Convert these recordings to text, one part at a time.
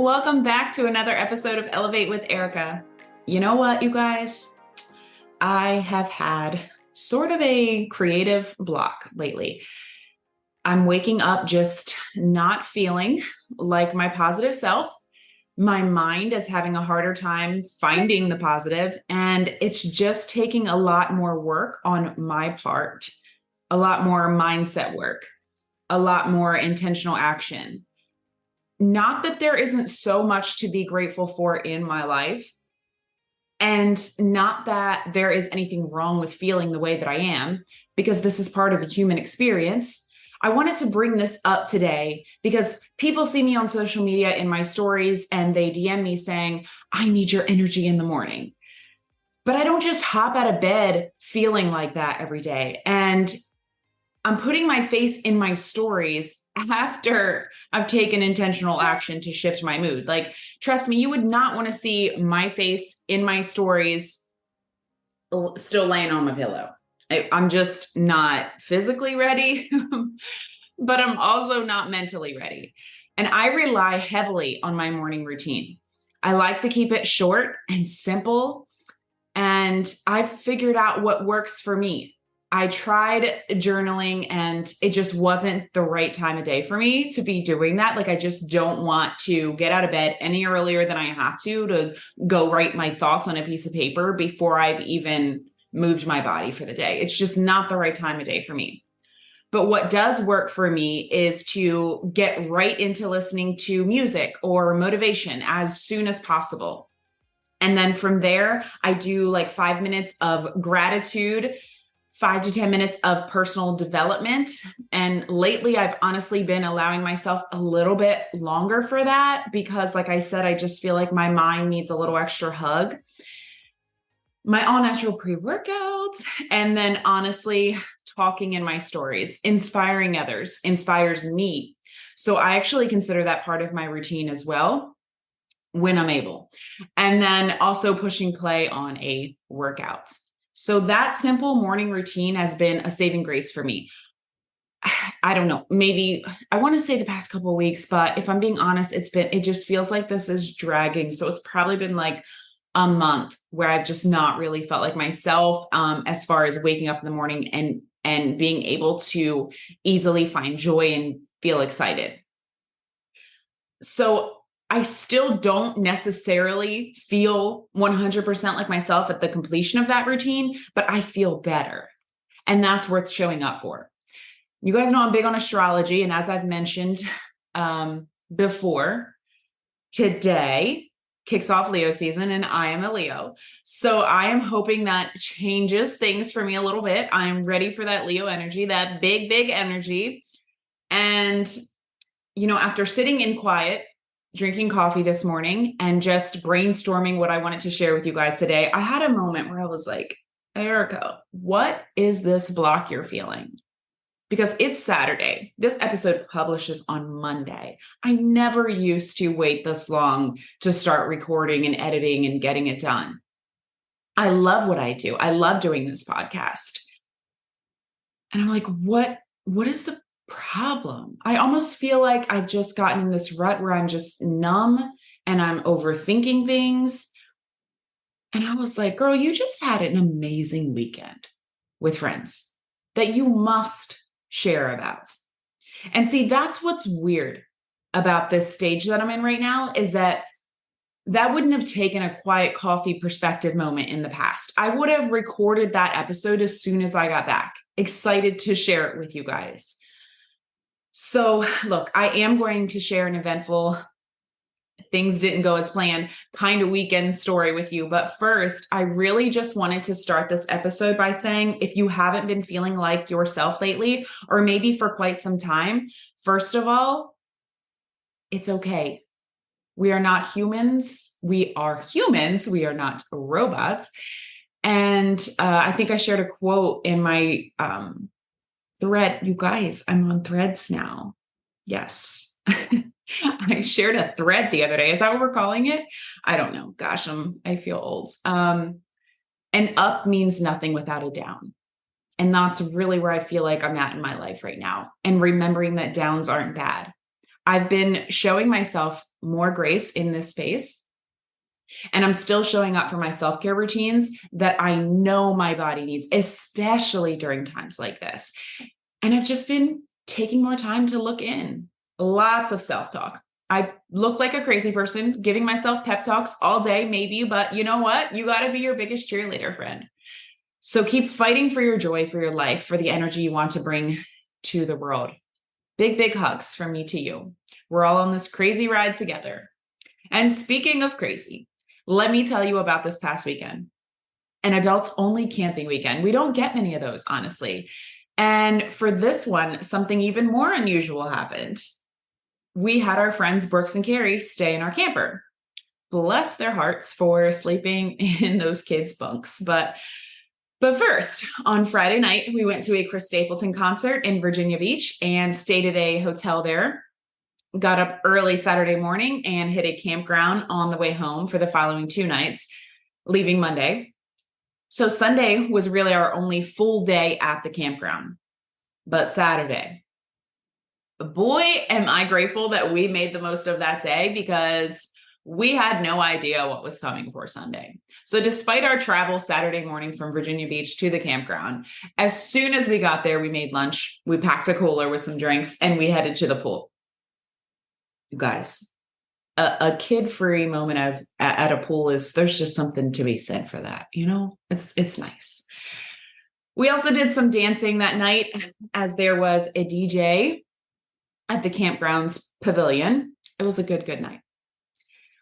welcome back to another episode of Elevate with Erica. You know what, you guys? I have had sort of a creative block lately. I'm waking up just not feeling like my positive self. My mind is having a harder time finding the positive, and it's just taking a lot more work on my part, a lot more mindset work, a lot more intentional action. Not that there isn't so much to be grateful for in my life, and not that there is anything wrong with feeling the way that I am, because this is part of the human experience. I wanted to bring this up today because people see me on social media in my stories and they DM me saying, I need your energy in the morning. But I don't just hop out of bed feeling like that every day. And I'm putting my face in my stories after I've taken intentional action to shift my mood. Like, trust me, you would not want to see my face in my stories still laying on my pillow. I'm just not physically ready, but I'm also not mentally ready. And I rely heavily on my morning routine. I like to keep it short and simple. And I've figured out what works for me. I tried journaling and it just wasn't the right time of day for me to be doing that. Like, I just don't want to get out of bed any earlier than I have to go write my thoughts on a piece of paper before I've even moved my body for the day. It's just not the right time of day for me. But what does work for me is to get right into listening to music or motivation as soon as possible. And then from there, I do like 5 minutes of gratitude, 5 to 10 minutes of personal development. And lately, I've honestly been allowing myself a little bit longer for that because, like I said, I just feel like my mind needs a little extra hug. My all-natural pre-workouts, and then honestly, talking in my stories, inspiring others, inspires me. So I actually consider that part of my routine as well when I'm able. And then also pushing play on a workout. So that simple morning routine has been a saving grace for me. I don't know, maybe I want to say the past couple of weeks, but if I'm being honest, it just feels like this is dragging. So it's probably been like a month where I've just not really felt like myself, as far as waking up in the morning and being able to easily find joy and feel excited. So I still don't necessarily feel 100% like myself at the completion of that routine, but I feel better. And that's worth showing up for. You guys know I'm big on astrology. And as I've mentioned before, today kicks off Leo season and I am a Leo. So I am hoping that changes things for me a little bit. I'm ready for that Leo energy, that big, big energy. And, after sitting in quiet, drinking coffee this morning and just brainstorming what I wanted to share with you guys today, I had a moment where I was like, Erica, what is this block you're feeling? Because it's Saturday. This episode publishes on Monday. I never used to wait this long to start recording and editing and getting it done. I love what I do. I love doing this podcast. And I'm like, what is the problem? I almost feel like I've just gotten in this rut where I'm just numb and I'm overthinking things. And I was like, girl, you just had an amazing weekend with friends that you must share about. And see, that's what's weird about this stage that I'm in right now, is that wouldn't have taken a quiet coffee perspective moment in the past. I would have recorded that episode as soon as I got back, excited to share it with you guys. So look, I am going to share an eventful, things didn't go as planned kind of weekend story with you. But first, I really just wanted to start this episode by saying, if you haven't been feeling like yourself lately, or maybe for quite some time, first of all, it's okay. We are not humans. We are humans. We are not robots. And I think I shared a quote in my thread. You guys, I'm on Threads now. Yes. I shared a thread the other day. Is that what we're calling it? I don't know. Gosh, I feel old. An up means nothing without a down. And that's really where I feel like I'm at in my life right now. And remembering that downs aren't bad. I've been showing myself more grace in this space. And I'm still showing up for my self-care routines that I know my body needs, especially during times like this. And I've just been taking more time to look in. Lots of self-talk. I look like a crazy person, giving myself pep talks all day, maybe, but you know what? You got to be your biggest cheerleader, friend. So keep fighting for your joy, for your life, for the energy you want to bring to the world. Big, big hugs from me to you. We're all on this crazy ride together. And speaking of crazy, let me tell you about this past weekend, an adults only camping weekend. We don't get many of those, honestly. And for this one, something even more unusual happened. We had our friends Brooks and Carrie stay in our camper. Bless their hearts for sleeping in those kids' bunks. But first, on Friday night, we went to a Chris Stapleton concert in Virginia Beach and stayed at a hotel there. Got up early Saturday morning and hit a campground on the way home for the following 2 nights, leaving Monday. So Sunday was really our only full day at the campground. But Saturday, boy, am I grateful that we made the most of that day, because we had no idea what was coming for Sunday. So despite our travel Saturday morning from Virginia Beach to the campground, as soon as we got there, we made lunch, we packed a cooler with some drinks, and we headed to the pool. You guys, a kid-free moment at a pool there's just something to be said for that. It's nice. We also did some dancing that night, as there was a DJ at the campground's pavilion. It was a good night.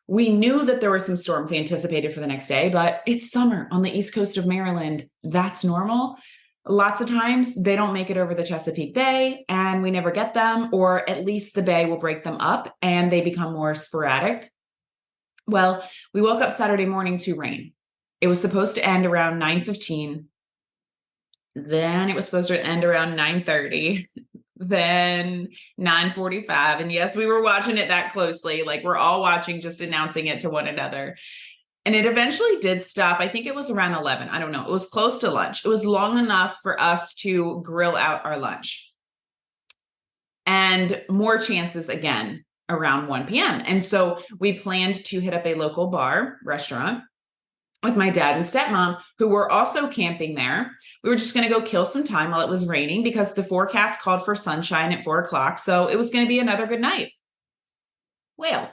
We knew that there were some storms anticipated for the next day, but it's summer on the East Coast of Maryland. That's normal. Lots of times they don't make it over the Chesapeake Bay, and we never get them, or at least the bay will break them up and they become more sporadic. Well, we woke up Saturday morning to rain. It was supposed to end around 9:15. Then it was supposed to end around 9:30. Then 9:45. And yes, we were watching it that closely. Like, we're all watching, just announcing it to one another. And it eventually did stop. I think it was around 11. I don't know. It was close to lunch. It was long enough for us to grill out our lunch. And more chances again around 1 p.m. And so we planned to hit up a local restaurant with my dad and stepmom, who were also camping there. We were just going to go kill some time while it was raining, because the forecast called for sunshine at 4:00. So it was going to be another good night. Well,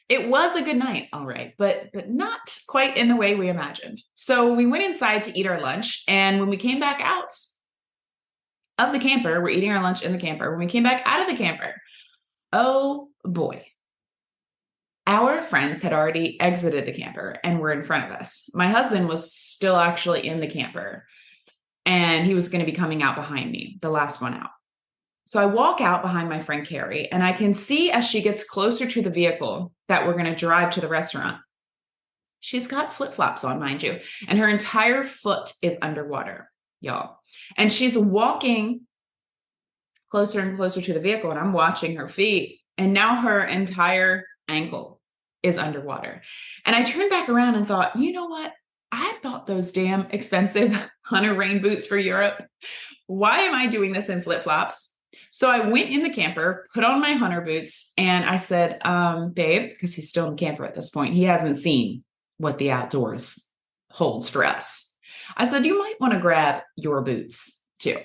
it was a good night, all right, but not quite in the way we imagined. So we went inside to eat our lunch. And when we came back out of the camper, we're eating our lunch in the camper. When we came back out of the camper, oh boy, our friends had already exited the camper and were in front of us. My husband was still actually in the camper, and he was going to be coming out behind me, the last one out. So I walk out behind my friend Carrie, and I can see as she gets closer to the vehicle that we're going to drive to the restaurant, she's got flip-flops on, mind you, and her entire foot is underwater, y'all. And she's walking closer and closer to the vehicle, and I'm watching her feet, and now her entire ankle is underwater. And I turned back around and thought, you know what? I bought those damn expensive hunter rain boots for Europe. Why am I doing this in flip-flops? So I went in the camper, put on my hunter boots, and I said, babe, because he's still in the camper at this point, he hasn't seen what the outdoors holds for us. I said, you might want to grab your boots too,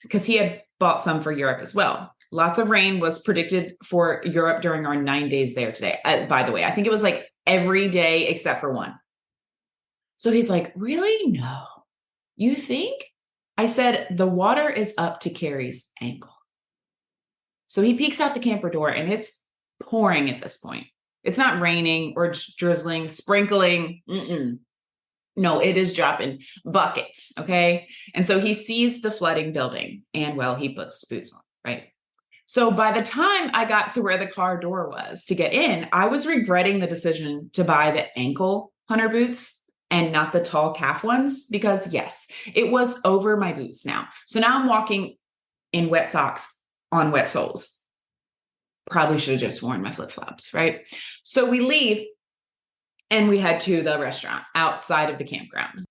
because he had bought some for Europe as well. Lots of rain was predicted for Europe during our 9 days there today. By the way, I think it was like every day except for one. So he's like, really? No. You think? I said, the water is up to Carrie's ankle. So he peeks out the camper door, and it's pouring at this point. It's not raining or drizzling, sprinkling. No, it is dropping buckets. Okay. And so he sees the flooding building, and well, he puts his boots on, right? So by the time I got to where the car door was to get in, I was regretting the decision to buy the ankle hunter boots and not the tall calf ones, because yes, it was over my boots now. So now I'm walking in wet socks on wet soles. Probably should have just worn my flip-flops, right? So we leave and we head to the restaurant outside of the campground.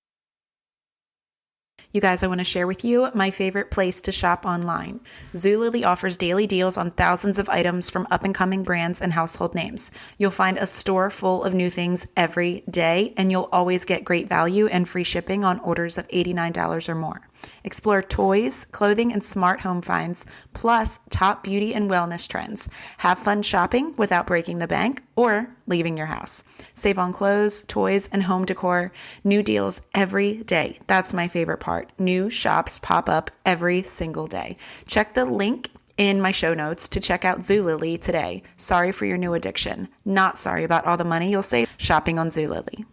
You guys, I want to share with you my favorite place to shop online. Zulily offers daily deals on thousands of items from up-and-coming brands and household names. You'll find a store full of new things every day, and you'll always get great value and free shipping on orders of $89 or more. Explore toys, clothing, and smart home finds, plus top beauty and wellness trends. Have fun shopping without breaking the bank or leaving your house. Save on clothes, toys, and home decor. New deals every day. That's my favorite part. New shops pop up every single day. Check the link in my show notes to check out Zulily today. Sorry for your new addiction. Not sorry about all the money you'll save shopping on Zulily.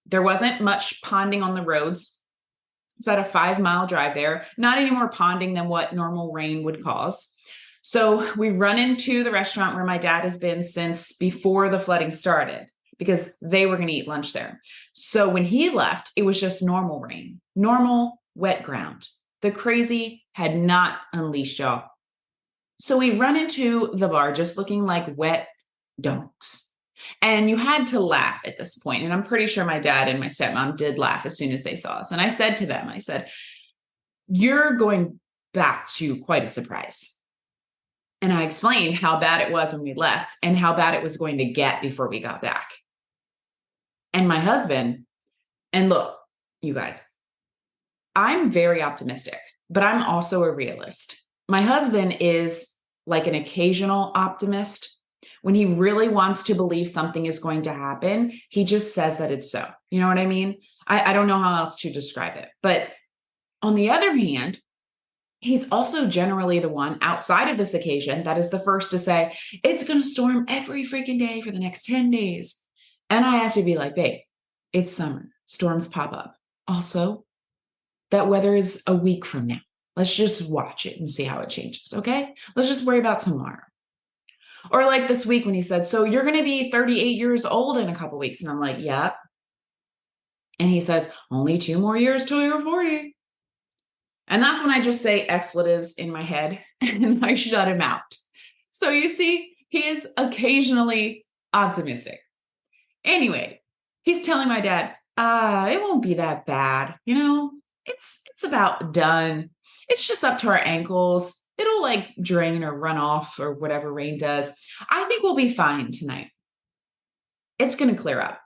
There wasn't much ponding on the roads. It's about a 5-mile drive there. Not any more ponding than what normal rain would cause. So we run into the restaurant where my dad has been since before the flooding started, because they were going to eat lunch there. So when he left, it was just normal rain, normal wet ground. The crazy had not unleashed, y'all. So we run into the bar just looking like wet donks. And you had to laugh at this point. And I'm pretty sure my dad and my stepmom did laugh as soon as they saw us. And I said to them, I said, "You're going back to quite a surprise." And I explained how bad it was when we left and how bad it was going to get before we got back. And my husband, and look, you guys, I'm very optimistic, but I'm also a realist. My husband is like an occasional optimist. When he really wants to believe something is going to happen, he just says that it's so. You know what I mean? I don't know how else to describe it. But on the other hand, he's also generally the one outside of this occasion that is the first to say, it's going to storm every freaking day for the next 10 days. And I have to be like, babe, it's summer. Storms pop up. Also, that weather is a week from now. Let's just watch it and see how it changes. Okay. Let's just worry about tomorrow. Or like this week when he said, so you're going to be 38 years old in a couple weeks. And I'm like, yep. And he says, only 2 more years till you're 40. And that's when I just say expletives in my head and I shut him out. So you see, he is occasionally optimistic. Anyway, he's telling my dad, it won't be that bad. You know, it's about done. It's just up to our ankles. It'll like drain or run off or whatever rain does. I think we'll be fine tonight. It's going to clear up.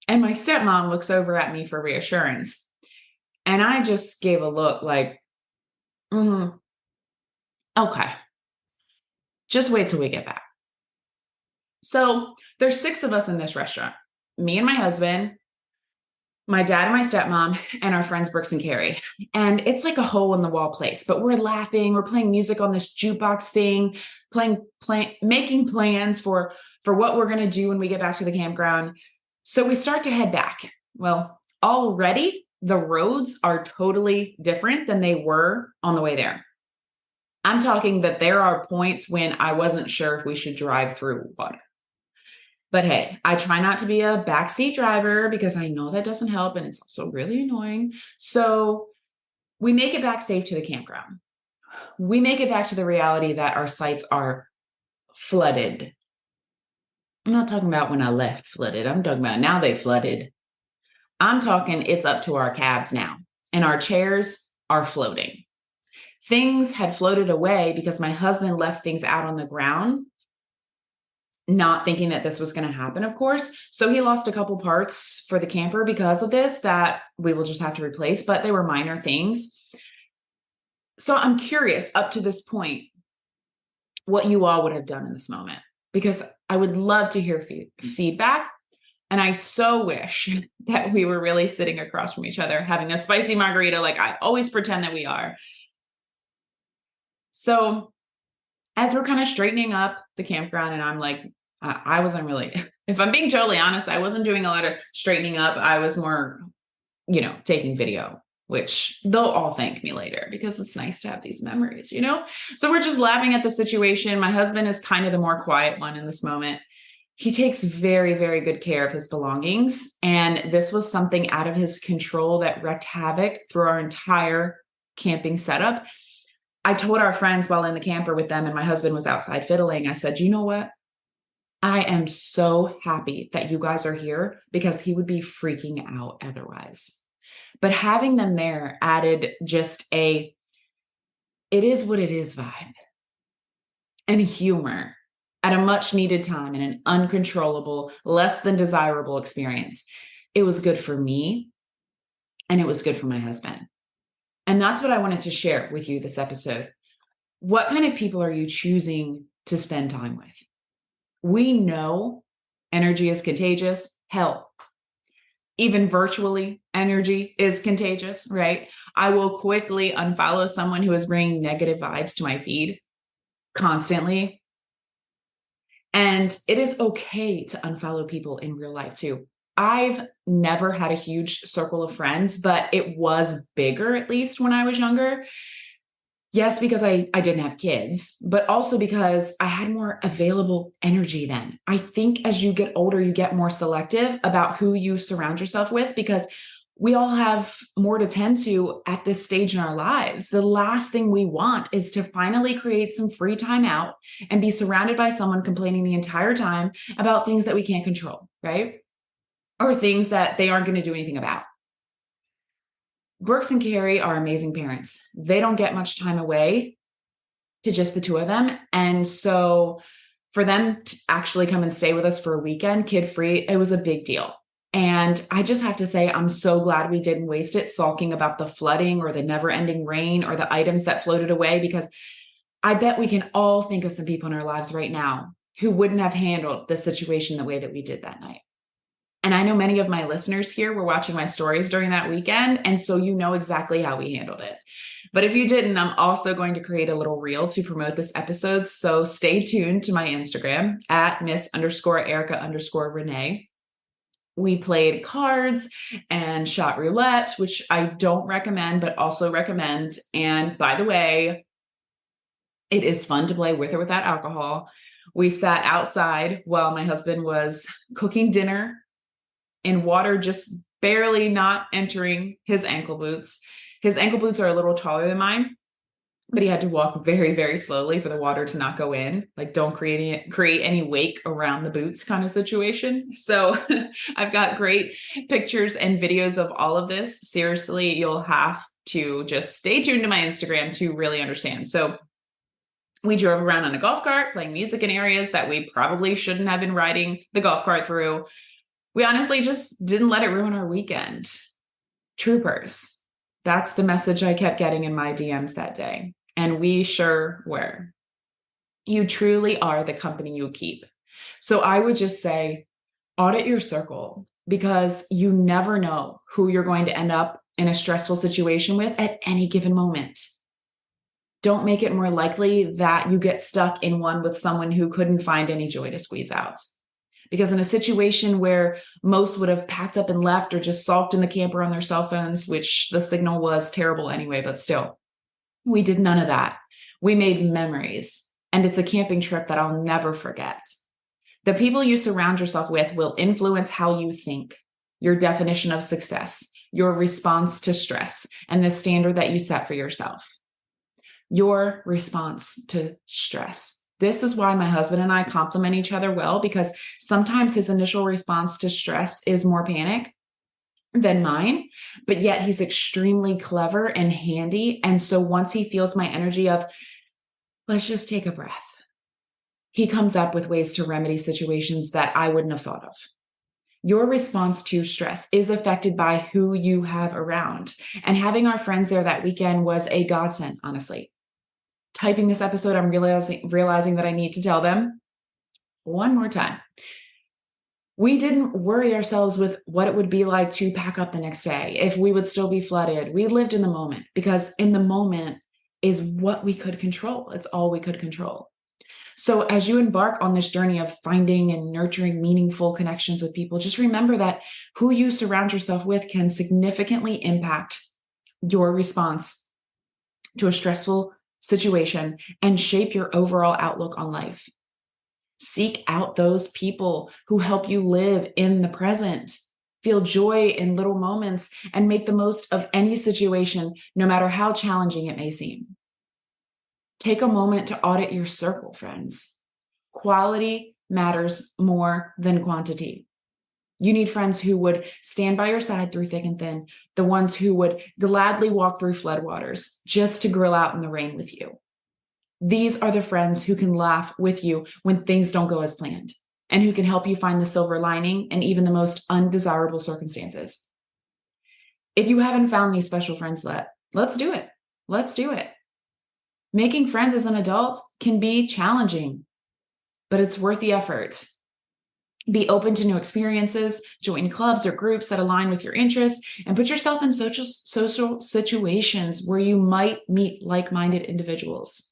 And my stepmom looks over at me for reassurance. And I just gave a look like, okay, just wait till we get back. So there's 6 of us in this restaurant, me and my husband, my dad and my stepmom, and our friends Brooks and Carrie. And it's like a hole in the wall place, but we're laughing. We're playing music on this jukebox thing, making plans for what we're going to do when we get back to the campground. So we start to head back. Well, already the roads are totally different than they were on the way there. I'm talking that there are points when I wasn't sure if we should drive through water. But hey, I try not to be a backseat driver because I know that doesn't help and it's also really annoying. So we make it back safe to the campground. We make it back to the reality that our sites are flooded. I'm not talking about when I left flooded. I'm talking about now they flooded. I'm talking it's up to our calves now and our chairs are floating. Things had floated away because my husband left things out on the ground, not thinking that this was going to happen, of course. So he lost a couple parts for the camper because of this that we will just have to replace, but they were minor things. So I'm curious up to this point, what you all would have done in this moment, because I would love to hear feedback. And I so wish that we were really sitting across from each other, having a spicy margarita, like I always pretend that we are. So as we're kind of straightening up the campground, and I'm like, I wasn't really, if I'm being totally honest, I wasn't doing a lot of straightening up. I was more, taking video, which they'll all thank me later because it's nice to have these memories, So we're just laughing at the situation. My husband is kind of the more quiet one in this moment. He takes very, very good care of his belongings. And this was something out of his control that wreaked havoc through our entire camping setup. I told our friends while in the camper with them and my husband was outside fiddling, I said, you know what? I am so happy that you guys are here because he would be freaking out otherwise. But having them there added just it is what it is vibe and humor at a much needed time in an uncontrollable, less than desirable experience. It was good for me and it was good for my husband. And that's what I wanted to share with you this episode. What kind of people are you choosing to spend time with? We know energy is contagious. Hell, even virtually, energy is contagious, right? I will quickly unfollow someone who is bringing negative vibes to my feed constantly. And it is okay to unfollow people in real life too. I've never had a huge circle of friends, but it was bigger, at least when I was younger. Yes, because I didn't have kids, but also because I had more available energy then. I think as you get older, you get more selective about who you surround yourself with because we all have more to tend to at this stage in our lives. The last thing we want is to finally create some free time out and be surrounded by someone complaining the entire time about things that we can't control, right? Or things that they aren't going to do anything about. Brooks and Carrie are amazing parents. They don't get much time away to just the two of them. And so for them to actually come and stay with us for a weekend, kid free, it was a big deal. And I just have to say, I'm so glad we didn't waste it sulking about the flooding or the never ending rain or the items that floated away, because I bet we can all think of some people in our lives right now who wouldn't have handled the situation the way that we did that night. And I know many of my listeners here were watching my stories during that weekend. And so you know exactly how we handled it. But if you didn't, I'm also going to create a little reel to promote this episode. So stay tuned to my Instagram at Miss_Erica_Renee. We played cards and shot roulette, which I don't recommend, but also recommend. And by the way, it is fun to play with or without alcohol. We sat outside while my husband was cooking dinner in water just barely not entering his ankle boots. His ankle boots are a little taller than mine, but he had to walk very, very slowly for the water to not go in. Like, don't create any wake around the boots kind of situation. So I've got great pictures and videos of all of this. Seriously, you'll have to just stay tuned to my Instagram to really understand. So we drove around on a golf cart, playing music in areas that we probably shouldn't have been riding the golf cart through. We honestly just didn't let it ruin our weekend. Troopers. That's the message I kept getting in my DMs that day. And we sure were. You truly are the company you keep. So I would just say, audit your circle, because you never know who you're going to end up in a stressful situation with at any given moment. Don't make it more likely that you get stuck in one with someone who couldn't find any joy to squeeze out. Because in a situation where most would have packed up and left or just sulked in the camper on their cell phones, which the signal was terrible anyway, but still, we did none of that. We made memories, and it's a camping trip that I'll never forget. The people you surround yourself with will influence how you think, your definition of success, your response to stress, and the standard that you set for yourself. Your response to stress. This is why my husband and I complement each other well, because sometimes his initial response to stress is more panic than mine, but yet he's extremely clever and handy. And so once he feels my energy of, let's just take a breath, he comes up with ways to remedy situations that I wouldn't have thought of. Your response to stress is affected by who you have around. And having our friends there that weekend was a godsend, honestly. Typing this episode, I'm realizing that I need to tell them one more time. We didn't worry ourselves with what it would be like to pack up the next day, if we would still be flooded. We lived in the moment, because in the moment is what we could control. It's all we could control. So as you embark on this journey of finding and nurturing meaningful connections with people, just remember that who you surround yourself with can significantly impact your response to a stressful situation and shape your overall outlook on life. Seek out those people who help you live in the present, feel joy in little moments, and make the most of any situation, no matter how challenging it may seem. Take a moment to audit your circle, friends. Quality matters more than quantity. You need friends who would stand by your side through thick and thin, the ones who would gladly walk through floodwaters just to grill out in the rain with you. These are the friends who can laugh with you when things don't go as planned, and who can help you find the silver lining in even the most undesirable circumstances. If you haven't found these special friends yet, let's do it. Let's do it. Making friends as an adult can be challenging, but it's worth the effort. Be open to new experiences, join clubs or groups that align with your interests, and put yourself in social situations where you might meet like-minded individuals.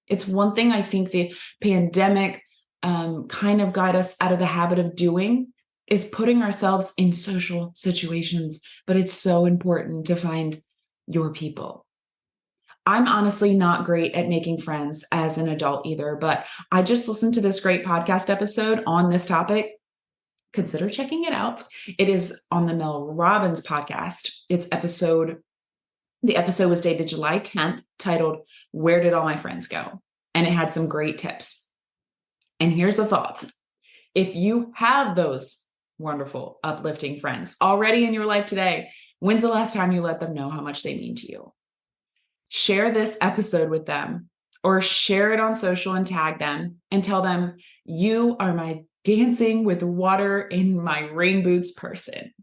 It's one thing I think the pandemic kind of got us out of the habit of doing is putting ourselves in social situations, but it's so important to find your people. I'm honestly not great at making friends as an adult either, but I just listened to this great podcast episode on this topic. Consider checking it out. It is on the Mel Robbins podcast. The episode was dated July 10th, titled, "Where Did All My Friends Go?" And it had some great tips. And here's the thoughts. If you have those wonderful, uplifting friends already in your life today, when's the last time you let them know how much they mean to you? Share this episode with them, or share it on social and tag them and tell them, "You are my dancing with water in my rain boots person."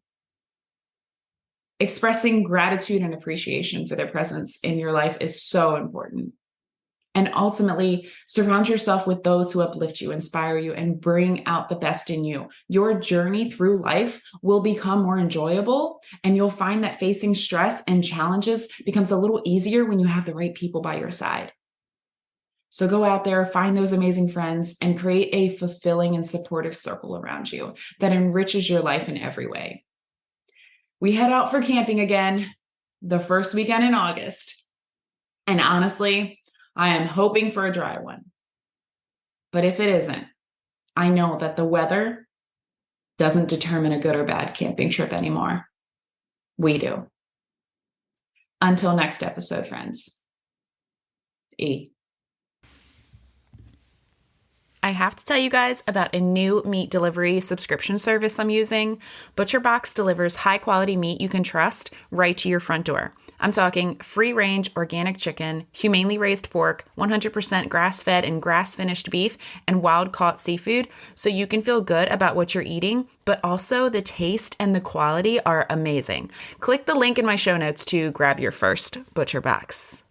Expressing gratitude and appreciation for their presence in your life is so important. And ultimately, surround yourself with those who uplift you, inspire you, and bring out the best in you. Your journey through life will become more enjoyable, and you'll find that facing stress and challenges becomes a little easier when you have the right people by your side. So go out there, find those amazing friends, and create a fulfilling and supportive circle around you that enriches your life in every way. We head out for camping again the first weekend in August. And honestly, I am hoping for a dry one. But if it isn't, I know that the weather doesn't determine a good or bad camping trip anymore. We do. Until next episode, friends. E. I have to tell you guys about a new meat delivery subscription service I'm using. ButcherBox delivers high-quality meat you can trust right to your front door. I'm talking free-range organic chicken, humanely raised pork, 100% grass-fed and grass-finished beef, and wild-caught seafood, so you can feel good about what you're eating, but also the taste and the quality are amazing. Click the link in my show notes to grab your first ButcherBox.